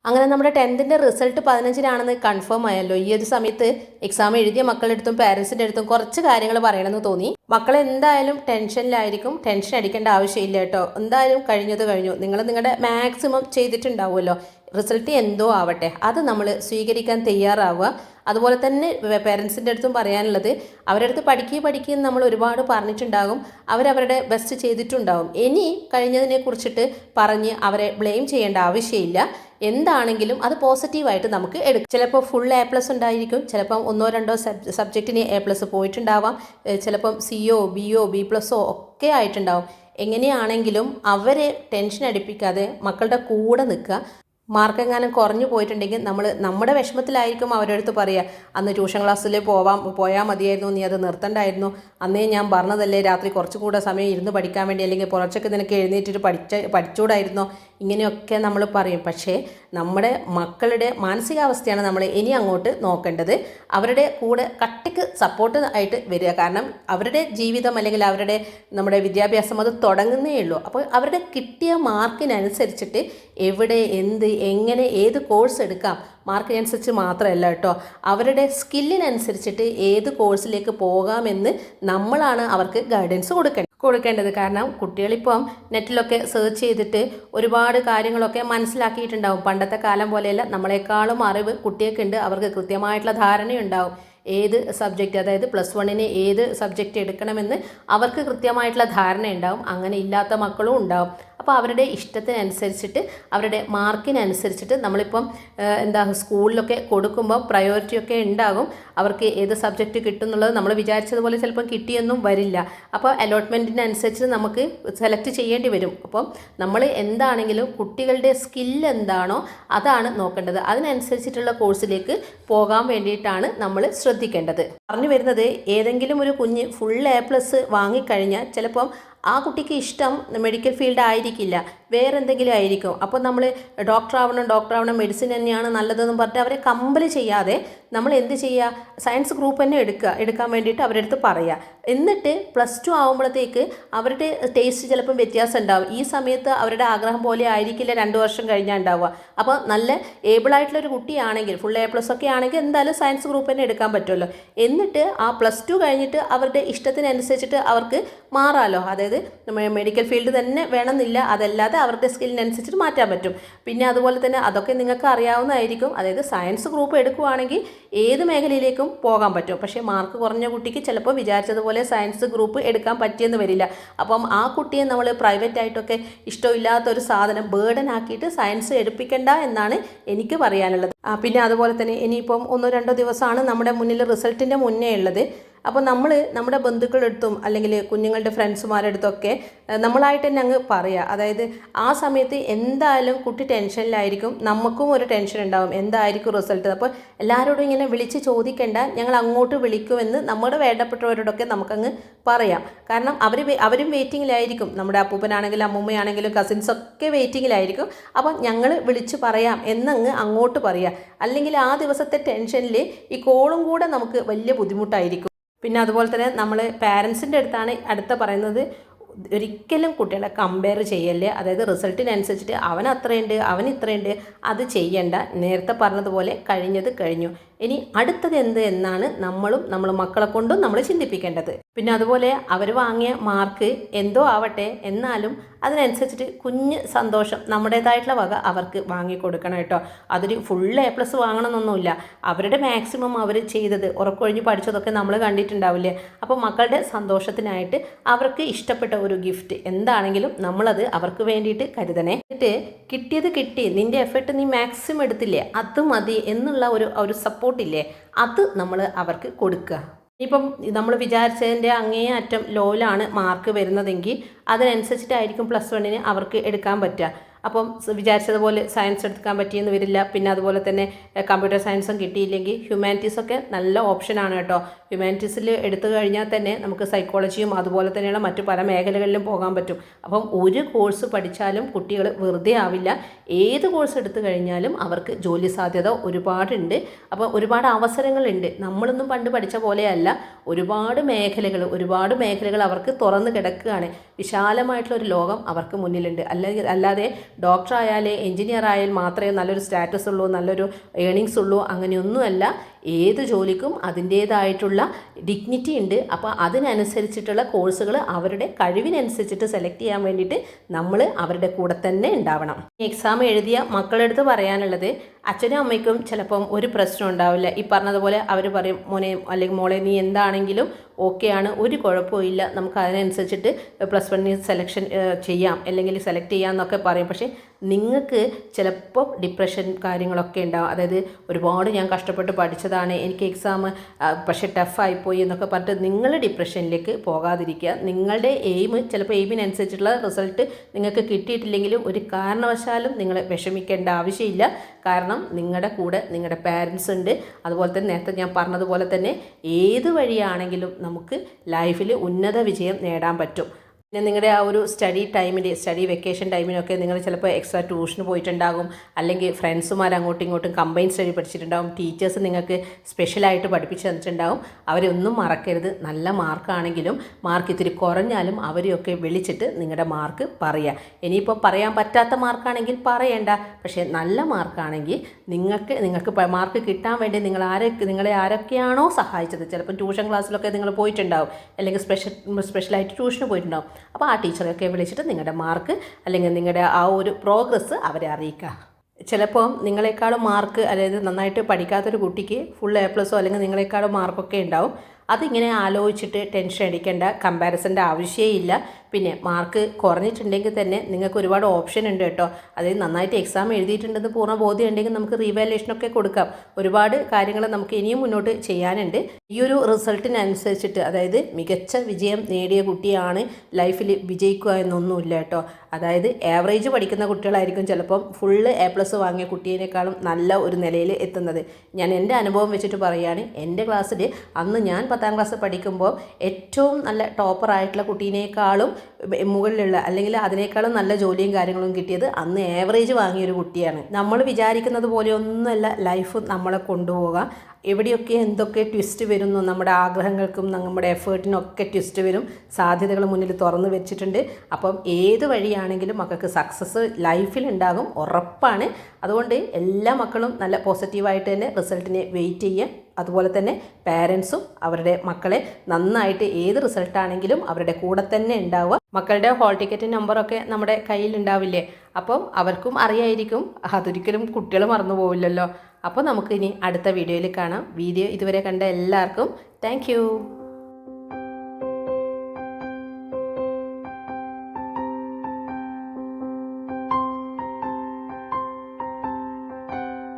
അങ്ങനെ നമ്മുടെ 10th result 15-നാണെന്ന് confirm ആയല്ലോ. ഈ ഒരു സമയത്ത് എക്സാം എഴുതിയ മക്കളുടെ അടുത്തും പാരൻസിൻ്റെ അടുത്തും കുറച്ച് കാര്യങ്ങൾ പറയണമെന്ന് തോന്നി. മക്കൾ എന്തായാലും ടെൻഷനിലായിരിക്കും. ടെൻഷൻ അടിക്കേണ്ട ആവശ്യമില്ല കേട്ടോ. എന്തായാലും കഴിഞ്ഞത് കഴിഞ്ഞു. നിങ്ങൾ നിങ്ങളുടെ മാക്സിമം ചെയ്തിട്ടുണ്ടാവുമല്ലോ. റിസൾട്ട് എന്തോ ആവട്ടെ, അത് നമ്മൾ സ്വീകരിക്കാൻ തയ്യാറാവുക. അതുപോലെ തന്നെ പേരൻസിൻ്റെ അടുത്തും പറയാനുള്ളത്, അവരുടെ അടുത്ത് പഠിക്കുക നമ്മൾ ഒരുപാട് പറഞ്ഞിട്ടുണ്ടാകും. അവരവരുടെ ബെസ്റ്റ് ചെയ്തിട്ടുണ്ടാകും. ഇനി കഴിഞ്ഞതിനെ കുറിച്ചിട്ട് പറഞ്ഞ് അവരെ ബ്ലെയിം ചെയ്യേണ്ട ആവശ്യമില്ല. എന്താണെങ്കിലും അത് പോസിറ്റീവായിട്ട് നമുക്ക് എടുക്കും. ചിലപ്പോൾ ഫുൾ A+ ഉണ്ടായിരിക്കും, ചിലപ്പം 1-2 സബ്ജക്റ്റിന് A+ പോയിട്ടുണ്ടാവാം, ചിലപ്പം CO BO B+ ഒക്കെ ആയിട്ടുണ്ടാവും. എങ്ങനെയാണെങ്കിലും അവരെ ടെൻഷൻ അടിപ്പിക്കാതെ മക്കളുടെ കൂടെ നിൽക്കുക. മാർക്കെങ്ങാനും കുറഞ്ഞു പോയിട്ടുണ്ടെങ്കിൽ നമ്മൾ നമ്മുടെ വിഷമത്തിലായിരിക്കും അവരുടെ അടുത്ത് പറയുക, അന്ന് ട്യൂഷൻ ക്ലാസ്സിൽ പോയാൽ മതിയായിരുന്നു, നീ അത് നിർത്തണ്ടായിരുന്നു, അന്നേ ഞാൻ പറഞ്ഞതല്ലേ രാത്രി കുറച്ചുകൂടെ സമയം ഇരുന്ന് പഠിക്കാൻ വേണ്ടി, അല്ലെങ്കിൽ പുറച്ചൊക്കെ നിനക്ക് എഴുന്നേറ്റിട്ട് പഠിച്ചുകൂടായിരുന്നോ, ഇങ്ങനെയൊക്കെ നമ്മൾ പറയും. പക്ഷേ നമ്മുടെ മക്കളുടെ മാനസികാവസ്ഥയാണ് നമ്മൾ ഇനി അങ്ങോട്ട് നോക്കേണ്ടത്. അവരുടെ കൂടെ കട്ടിക്ക് സപ്പോർട്ട് ആയിട്ട് വരിക. കാരണം അവരുടെ ജീവിതം അല്ലെങ്കിൽ അവരുടെ നമ്മുടെ വിദ്യാഭ്യാസം അത് തുടങ്ങുന്നേ ഉള്ളൂ. അപ്പോൾ അവരുടെ കിട്ടിയ മാർക്കിനനുസരിച്ചിട്ട് എവിടെ എന്ത് എങ്ങനെ ഏത് കോഴ്സ് എടുക്കാം, മാർക്കിനനുസരിച്ച് മാത്രമല്ല കേട്ടോ, അവരുടെ സ്കില്ലിനനുസരിച്ചിട്ട് ഏത് കോഴ്സിലേക്ക് പോകാമെന്ന് നമ്മളാണ് അവർക്ക് ഗൈഡൻസ് കൊടുക്കേണ്ടത്. കാരണം കുട്ടികളിപ്പം നെറ്റിലൊക്കെ സെർച്ച് ചെയ്തിട്ട് ഒരുപാട് കാര്യങ്ങളൊക്കെ മനസ്സിലാക്കിയിട്ടുണ്ടാവും. പണ്ടത്തെ കാലം പോലെയല്ല, നമ്മളെക്കാളും അറിവ് കുട്ടികൾക്കുണ്ട്. അവർക്ക് കൃത്യമായിട്ടുള്ള ധാരണയുണ്ടാവും. ഏത് സബ്ജക്റ്റ്, അതായത് +1-ന് ഏത് സബ്ജക്റ്റ് എടുക്കണമെന്ന് അവർക്ക് കൃത്യമായിട്ടുള്ള ധാരണയുണ്ടാവും. അങ്ങനെ ഇല്ലാത്ത മക്കളും ഉണ്ടാവും. അപ്പോൾ അവരുടെ ഇഷ്ടത്തിനനുസരിച്ചിട്ട് അവരുടെ മാർക്കിനനുസരിച്ചിട്ട് നമ്മളിപ്പം സ്കൂളിലൊക്കെ കൊടുക്കുമ്പോൾ പ്രയോറിറ്റിയൊക്കെ ഉണ്ടാകും. അവർക്ക് ഏത് സബ്ജക്റ്റ് കിട്ടും എന്നുള്ളത് നമ്മൾ വിചാരിച്ചതുപോലെ ചിലപ്പം കിട്ടിയെന്നും വരില്ല. അപ്പോൾ അലോട്ട്മെൻറ്റിനനുസരിച്ച് നമുക്ക് സെലക്ട് ചെയ്യേണ്ടി വരും. അപ്പം നമ്മൾ എന്താണെങ്കിലും കുട്ടികളുടെ സ്കില്ല് എന്താണോ അതാണ് നോക്കേണ്ടത്. അതിനനുസരിച്ചിട്ടുള്ള കോഴ്സിലേക്ക് പോകാൻ വേണ്ടിയിട്ടാണ് നമ്മൾ ശ്രദ്ധിക്കേണ്ടത്. പറഞ്ഞു വരുന്നത്, ഏതെങ്കിലും ഒരു കുഞ്ഞ് ഫുൾ A+ വാങ്ങിക്കഴിഞ്ഞാൽ ചിലപ്പം ആ കുട്ടിക്ക് ഇഷ്ടം മെഡിക്കൽ ഫീൽഡ് ആയിരിക്കില്ല, വേറെ എന്തെങ്കിലും ആയിരിക്കും. അപ്പോൾ നമ്മൾ ഡോക്ടറാവണം മെഡിസിൻ തന്നെയാണ് നല്ലതെന്നും പറഞ്ഞിട്ട് അവരെ കമ്പൽ ചെയ്യാതെ നമ്മൾ എന്ത് ചെയ്യുക, സയൻസ് ഗ്രൂപ്പ് തന്നെ എടുക്കാൻ വേണ്ടിയിട്ട് അവരുടെ അടുത്ത് പറയുക. എന്നിട്ട് +2 ആകുമ്പോഴത്തേക്ക് അവരുടെ ടേസ്റ്റ് ചിലപ്പം വ്യത്യാസം ഉണ്ടാവും. ഈ സമയത്ത് അവരുടെ ആഗ്രഹം പോലെ ആയിരിക്കില്ല 2 വർഷം കഴിഞ്ഞാൽ ഉണ്ടാവുക. അപ്പോൾ നല്ല ഏബിളായിട്ടുള്ളൊരു കുട്ടിയാണെങ്കിൽ ഫുൾ A+ ഒക്കെ ആണെങ്കിൽ എന്തായാലും സയൻസ് ഗ്രൂപ്പ് തന്നെ എടുക്കാൻ പറ്റുമല്ലോ. എന്നിട്ട് ആ +2 കഴിഞ്ഞിട്ട് അവരുടെ ഇഷ്ടത്തിനനുസരിച്ചിട്ട് അവർക്ക് മാറാമല്ലോ. അതായത് മെഡിക്കൽ ഫീൽഡ് തന്നെ വേണമെന്നില്ല, അതല്ലാതെ അവരുടെ സ്കില്ലിനനുസരിച്ചിട്ട് മാറ്റാൻ പറ്റും. പിന്നെ അതുപോലെ തന്നെ അതൊക്കെ നിങ്ങൾക്ക് അറിയാവുന്നതായിരിക്കും. അതായത് സയൻസ് ഗ്രൂപ്പ് എടുക്കുകയാണെങ്കിൽ ഏത് മേഖലയിലേക്കും പോകാൻ പറ്റും. പക്ഷേ മാർക്ക് കുറഞ്ഞ കുട്ടിക്ക് ചിലപ്പോൾ വിചാരിച്ചതുപോലെ സയൻസ് ഗ്രൂപ്പ് എടുക്കാൻ പറ്റിയെന്ന് വരില്ല. അപ്പം ആ കുട്ടിയെ നമ്മൾ പ്രൈവറ്റ് ആയിട്ടൊക്കെ ഇഷ്ടമില്ലാത്തൊരു സാധനം ബേർഡൻ ആക്കിയിട്ട് സയൻസ് എടുപ്പിക്കേണ്ട എന്നാണ് എനിക്ക് പറയാനുള്ളത്. പിന്നെ അതുപോലെ തന്നെ ഇനിയിപ്പം 1-2 ദിവസമാണ് നമ്മുടെ മുന്നിൽ റിസൾട്ടിൻ്റെ മുന്നേ ഉള്ളത്. അപ്പോൾ നമ്മൾ നമ്മുടെ ബന്ധുക്കളുടെ അടുത്തും അല്ലെങ്കിൽ കുഞ്ഞുങ്ങളുടെ ഫ്രണ്ട്സുമാരുടെ അടുത്തൊക്കെ നമ്മളായിട്ട് തന്നെ അങ്ങ് പറയുക. അതായത് ആ സമയത്ത് എന്തായാലും കുട്ടി ടെൻഷനിലായിരിക്കും, നമുക്കും ഒരു ടെൻഷൻ ഉണ്ടാവും, എന്തായിരിക്കും റിസൾട്ട്. അപ്പോൾ എല്ലാവരോടും ഇങ്ങനെ വിളിച്ച് ചോദിക്കേണ്ട, ഞങ്ങൾ അങ്ങോട്ട് വിളിക്കുമെന്ന് നമ്മുടെ വേണ്ടപ്പെട്ടവരോടൊക്കെ നമുക്കങ്ങ് പറയാം. കാരണം അവരും വെയിറ്റിങ്ങിലായിരിക്കും. നമ്മുടെ അപ്പൂപ്പനാണെങ്കിലും അമ്മൂമ്മയാണെങ്കിലും കസിൻസൊക്കെ വെയിറ്റിങ്ങിലായിരിക്കും. അപ്പം ഞങ്ങൾ വിളിച്ച് പറയാം എന്നങ്ങ് അങ്ങോട്ട് പറയുക. അല്ലെങ്കിൽ ആ ദിവസത്തെ ടെൻഷനിൽ ഈ കോളും കൂടെ നമുക്ക് വലിയ ബുദ്ധിമുട്ടായിരിക്കും. പിന്നെ അതുപോലെ തന്നെ നമ്മൾ പാരൻസിൻ്റെ അടുത്ത പറയുന്നത്, ഒരിക്കലും കുട്ടികളെ കമ്പയർ ചെയ്യല്ലേ. അതായത് റിസൾട്ടിനനുസരിച്ചിട്ട് അവൻ അത്രയുണ്ട് അവൻ ഇത്രയുണ്ട് അത് ചെയ്യണ്ട. നേരത്തെ പറഞ്ഞതുപോലെ കഴിഞ്ഞത് കഴിഞ്ഞു, ഇനി അടുത്തത് എന്ത് എന്നാണ് നമ്മൾ മക്കളെ കൊണ്ടും നമ്മൾ ചിന്തിപ്പിക്കേണ്ടത്. പിന്നെ അതുപോലെ അവർ വാങ്ങിയ മാർക്ക് എന്തോ ആവട്ടെ, എന്നാലും അതിനനുസരിച്ചിട്ട് കുഞ്ഞ് സന്തോഷം നമ്മുടേതായിട്ടുള്ള വക അവർക്ക് വാങ്ങിക്കൊടുക്കണം കേട്ടോ. അതൊരു ഫുൾ A+ വാങ്ങണമെന്നൊന്നുമില്ല. അവരുടെ മാക്സിമം അവർ ചെയ്തത്, ഉറക്കൊഴിഞ്ഞ് പഠിച്ചതൊക്കെ നമ്മൾ കണ്ടിട്ടുണ്ടാവില്ലേ. അപ്പോൾ മക്കളുടെ സന്തോഷത്തിനായിട്ട് അവർക്ക് ഇഷ്ടപ്പെട്ട ഒരു ഗിഫ്റ്റ് എന്താണെങ്കിലും നമ്മളത് അവർക്ക് വേണ്ടിയിട്ട് കരുതണേ. എന്നിട്ട് കിട്ടിയത് കിട്ടി, നിൻ്റെ എഫേർട്ട് നീ മാക്സിമം എടുത്തില്ലേ, അത് മതി എന്നുള്ള ഒരു സപ്പോർട്ടില്ലേ, അത് നമ്മൾ അവർക്ക് കൊടുക്കുക. ഇപ്പം നമ്മൾ വിചാരിച്ചതിൻ്റെ അങ്ങേ അറ്റം ലോയിലാണ് മാർക്ക് വരുന്നതെങ്കിൽ അതിനനുസരിച്ചിട്ടായിരിക്കും +1-ന് അവർക്ക് എടുക്കാൻ പറ്റുക. അപ്പം വിചാരിച്ചതുപോലെ സയൻസ് എടുക്കാൻ പറ്റിയെന്ന് വരില്ല. പിന്നെ അതുപോലെ തന്നെ കമ്പ്യൂട്ടർ സയൻസും കിട്ടിയില്ലെങ്കിൽ ഹ്യൂമാനിറ്റീസൊക്കെ നല്ല ഓപ്ഷനാണ് കേട്ടോ. ഹ്യൂമാനിറ്റീസിൽ എടുത്തു കഴിഞ്ഞാൽ തന്നെ നമുക്ക് സൈക്കോളജിയും അതുപോലെ തന്നെയുള്ള മറ്റു പല മേഖലകളിലും പോകാൻ പറ്റും. അപ്പം ഒരു കോഴ്സ് പഠിച്ചാലും കുട്ടികൾ വെറുതെ ആവില്ല. ഏത് കോഴ്സ് എടുത്തു കഴിഞ്ഞാലും അവർക്ക് ജോലി സാധ്യത ഒരുപാടുണ്ട്. അപ്പോൾ ഒരുപാട് അവസരങ്ങളുണ്ട്. നമ്മളൊന്നും പണ്ട് പഠിച്ച പോലെയല്ല, ഒരുപാട് മേഖലകൾ അവർക്ക് തുറന്ന് കിടക്കുകയാണ്. വിശാലമായിട്ടുള്ളൊരു ലോകം അവർക്ക് മുന്നിലുണ്ട്. അല്ലാതെ ഡോക്ടർ ആയാൽ എഞ്ചിനീയർ ആയാൽ മാത്രമേ നല്ലൊരു സ്റ്റാറ്റസ് ഉള്ളൂ, നല്ലൊരു ഏണിങ്സ് ഉള്ളൂ, അങ്ങനെയൊന്നുമല്ല. ഏത് ജോലിക്കും അതിൻ്റേതായിട്ടുള്ള ഡിഗ്നിറ്റി ഉണ്ട്. അപ്പോൾ അതിനനുസരിച്ചിട്ടുള്ള കോഴ്സുകൾ അവരുടെ കഴിവിനനുസരിച്ചിട്ട് സെലക്ട് ചെയ്യാൻ വേണ്ടിയിട്ട് നമ്മൾ അവരുടെ കൂടെ തന്നെ ഉണ്ടാവണം. എക്സാം എഴുതിയ മക്കളെടുത്ത് പറയാനുള്ളത്, അച്ഛനും അമ്മയ്ക്കും ചിലപ്പം ഒരു പ്രശ്നം ഉണ്ടാവില്ല. ഈ പറഞ്ഞതുപോലെ അവർ പറയും, മോനെ അല്ലെങ്കിൽ മോളെ നീ എന്താണെങ്കിലും ഓക്കെയാണ്, ഒരു കുഴപ്പമില്ല, നമുക്ക് അതിനനുസരിച്ചിട്ട് +1 സെലക്ഷൻ ചെയ്യാം അല്ലെങ്കിൽ സെലക്ട് ചെയ്യാം എന്നൊക്കെ പറയും. പക്ഷേ നിങ്ങൾക്ക് ചിലപ്പോൾ ഡിപ്രഷൻ കാര്യങ്ങളൊക്കെ ഉണ്ടാവും. അതായത് ഒരുപാട് ഞാൻ കഷ്ടപ്പെട്ട് പഠിച്ചതാണ്, എനിക്ക് എക്സാം പക്ഷേ ടഫായിപ്പോയി എന്നൊക്കെ പറഞ്ഞിട്ട് നിങ്ങൾ ഡിപ്രഷനിലേക്ക് പോകാതിരിക്കുക. നിങ്ങളുടെ ചിലപ്പോൾ എയിമിനനുസരിച്ചുള്ള റിസൾട്ട് നിങ്ങൾക്ക് കിട്ടിയിട്ടില്ലെങ്കിലും ഒരു കാരണവശാലും നിങ്ങൾ വിഷമിക്കേണ്ട ആവശ്യമില്ല. കാരണം നിങ്ങളുടെ കൂടെ നിങ്ങളുടെ പാരൻസ് ഉണ്ട്. അതുപോലെ തന്നെ നേരത്തെ ഞാൻ പറഞ്ഞതുപോലെ തന്നെ ഏത് വഴിയാണെങ്കിലും നമുക്ക് ലൈഫിൽ ഉന്നത വിജയം നേടാൻ പറ്റും. പിന്നെ നിങ്ങളുടെ ആ ഒരു സ്റ്റഡി വെക്കേഷൻ ടൈമിനൊക്കെ നിങ്ങൾ ചിലപ്പോൾ എക്സ്ട്രാ ട്യൂഷന് പോയിട്ടുണ്ടാകും, അല്ലെങ്കിൽ ഫ്രണ്ട്സുമാർ അങ്ങോട്ടും ഇങ്ങോട്ടും കമ്പൈൻ സ്റ്റഡി പഠിച്ചിട്ടുണ്ടാകും, ടീച്ചേഴ്സ് നിങ്ങൾക്ക് സ്പെഷ്യലായിട്ട് പഠിപ്പിച്ച് തന്നിട്ടുണ്ടാകും. അവരെ ഒന്നും മറക്കരുത്. നല്ല മാർക്കാണെങ്കിലും മാർക്ക് ഇത്തിരി കുറഞ്ഞാലും അവരെയൊക്കെ വിളിച്ചിട്ട് നിങ്ങളുടെ മാർക്ക് പറയുക. ഇനിയിപ്പോൾ പറയാൻ പറ്റാത്ത മാർക്കാണെങ്കിൽ പറയണ്ട, പക്ഷേ നല്ല മാർക്കാണെങ്കിൽ നിങ്ങൾക്ക് മാർക്ക് കിട്ടാൻ വേണ്ടി നിങ്ങളെ ആരൊക്കെയാണോ സഹായിച്ചത്, ചിലപ്പോൾ ട്യൂഷൻ ക്ലാസ്സിലൊക്കെ നിങ്ങൾ പോയിട്ടുണ്ടാവും, അല്ലെങ്കിൽ സ്പെഷ്യലായിട്ട് ട്യൂഷന് പോയിട്ടുണ്ടാവും. അപ്പോൾ ആ ടീച്ചറൊക്കെ വിളിച്ചിട്ട് നിങ്ങളുടെ മാർക്ക് അല്ലെങ്കിൽ നിങ്ങളുടെ ആ ഒരു പ്രോഗ്രസ് അവരെ അറിയിക്കുക. ചിലപ്പോൾ നിങ്ങളെക്കാളും മാർക്ക്, അതായത് നന്നായിട്ട് പഠിക്കാത്തൊരു കുട്ടിക്ക് ഫുൾ A+ അല്ലെങ്കിൽ നിങ്ങളെക്കാളും മാർക്കൊക്കെ ഉണ്ടാവും. അതിങ്ങനെ ആലോചിച്ചിട്ട് ടെൻഷൻ അടിക്കേണ്ട, കമ്പാരിസൻ്റെ ആവശ്യമില്ല. പിന്നെ മാർക്ക് കുറഞ്ഞിട്ടുണ്ടെങ്കിൽ തന്നെ നിങ്ങൾക്ക് ഒരുപാട് ഓപ്ഷൻ ഉണ്ട് കേട്ടോ. അതായത് നന്നായിട്ട് എക്സാം എഴുതിയിട്ടുണ്ടെന്ന് പൂർണ്ണ ബോധ്യം ഉണ്ടെങ്കിൽ നമുക്ക് റീവാലുവേഷനൊക്കെ കൊടുക്കാം. ഒരുപാട് കാര്യങ്ങൾ നമുക്ക് ഇനിയും മുന്നോട്ട് ചെയ്യാനുണ്ട്. ഈ ഒരു റിസൾട്ടിനനുസരിച്ചിട്ട്, അതായത് മികച്ച വിജയം നേടിയ കുട്ടിയാണ് ലൈഫിൽ വിജയിക്കുക എന്നൊന്നുമില്ല കേട്ടോ. അതായത് ആവറേജ് പഠിക്കുന്ന കുട്ടികളായിരിക്കും ചിലപ്പം ഫുള്ള് A+ വാങ്ങിയ കുട്ടീനേക്കാളും നല്ല ഒരു നിലയിൽ എത്തുന്നത്. ഞാൻ എൻ്റെ അനുഭവം വെച്ചിട്ട് പറയുകയാണ്. എൻ്റെ ക്ലാസ്സിൽ അന്ന് ഞാൻ 10ാം ക്ലാസ് പഠിക്കുമ്പോൾ ഏറ്റവും നല്ല ടോപ്പറായിട്ടുള്ള കുട്ടീനേക്കാളും മുകളിലുള്ള അല്ലെങ്കിൽ അതിനേക്കാളും നല്ല ജോലിയും കാര്യങ്ങളും കിട്ടിയത് അന്ന് ആവറേജ് വാങ്ങിയൊരു കുട്ടിയാണ്. നമ്മൾ വിചാരിക്കുന്നത് പോലെ ഒന്നുമല്ല ലൈഫ് നമ്മളെ കൊണ്ടുപോകുക. എവിടെയൊക്കെ എന്തൊക്കെ ട്വിസ്റ്റ് വരുന്നു, നമ്മുടെ ആഗ്രഹങ്ങൾക്കും നമ്മുടെ എഫേർട്ടിനൊക്കെ ട്വിസ്റ്റ് വരും. സാധ്യതകൾ മുന്നിൽ തുറന്നു വെച്ചിട്ടുണ്ട്. അപ്പം ഏത് വഴിയാണെങ്കിലും മക്കൾക്ക് സക്സസ് ലൈഫിലുണ്ടാകും, ഉറപ്പാണ്. അതുകൊണ്ട് എല്ലാ മക്കളും നല്ല പോസിറ്റീവായിട്ട് തന്നെ റിസൾട്ടിനെ വെയിറ്റ് ചെയ്യുക. അതുപോലെ തന്നെ പാരൻസും അവരുടെ മക്കളെ നന്നായിട്ട് ഏത് റിസൾട്ടാണെങ്കിലും അവരുടെ കൂടെ തന്നെ ഉണ്ടാവുക. മക്കളുടെ ഹോൾ ടിക്കറ്റ് നമ്പറൊക്കെ നമ്മുടെ കയ്യിലുണ്ടാവില്ലേ, അപ്പം അവർക്കും അറിയായിരിക്കും. അതൊരിക്കലും കുട്ടികൾ മറന്നു പോവില്ലല്ലോ. അപ്പോൾ നമുക്ക് ഇനി അടുത്ത വീഡിയോയിൽ കാണാം. വീഡിയോ ഇതുവരെ കണ്ട എല്ലാവർക്കും താങ്ക്